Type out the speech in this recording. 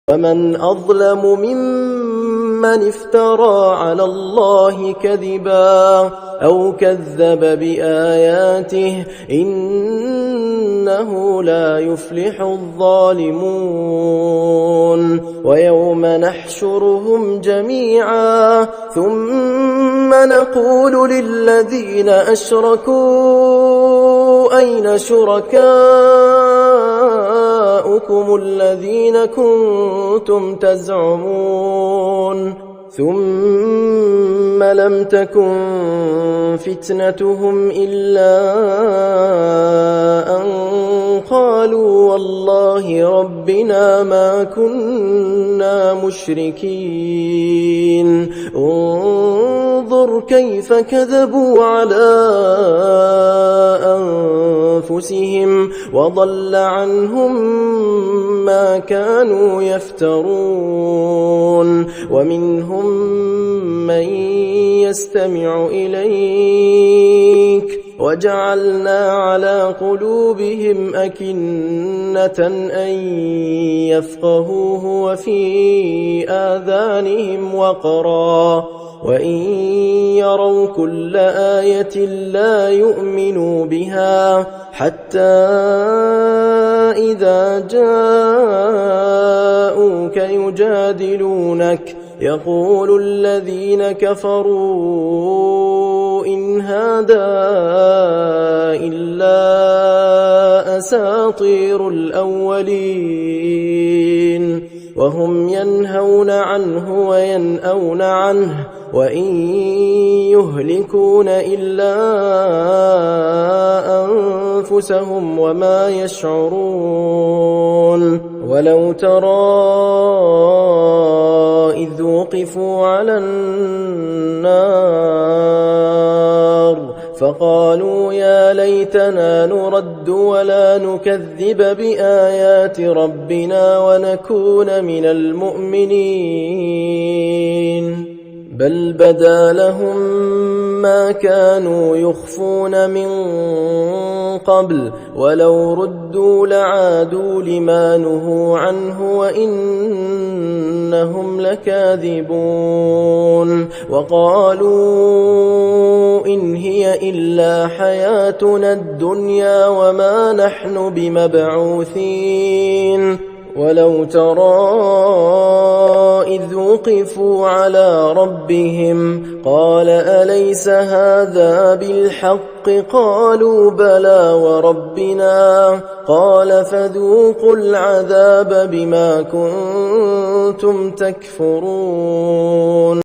ومن أظلم ممن افترى على الله كذبا أو كذب بآياته إنه لا يفلح الظالمون ويوم نحشرهم جميعا ثم نقول للذين أشركوا أين شركاؤكم الذين كنتم تزعمون ثم لم تكن فتنتهم إلا أن قالوا والله ربنا ما كنا مشركين انظر كيف كذبوا على أنفسهم وضل عنهم ما كانوا يفترون ومنهم من يستمع إليك وجعلنا على قلوبهم أكنة أن يفقهوه وفي آذانهم وقرا وإن يروا كل آية لا يؤمنوا بها حتى إذا جاءوك يجادلونك يقول الذين كفروا إن هذا إلا أساطير الأولين وهم ينهون عنه وينأون عنه وإن يهلكون إلا أنفسهم وما يشعرون ولو ترى إذ وقفوا على النار فقالوا يا ليتنا نرد ولا نكذب بآيات ربنا ونكون من المؤمنين بل بدا لهم ما كانوا يخفون من قبل ولو ردوا لعادوا لما نهوا عنه وإنهم لكاذبون وقالوا إن هي إلا حياتنا الدنيا وما نحن بمبعوثين ولو ترى إذ وقفوا على ربهم قال أليس هذا بالحق قالوا بلى وربنا قال فذوقوا العذاب بما كنتم تكفرون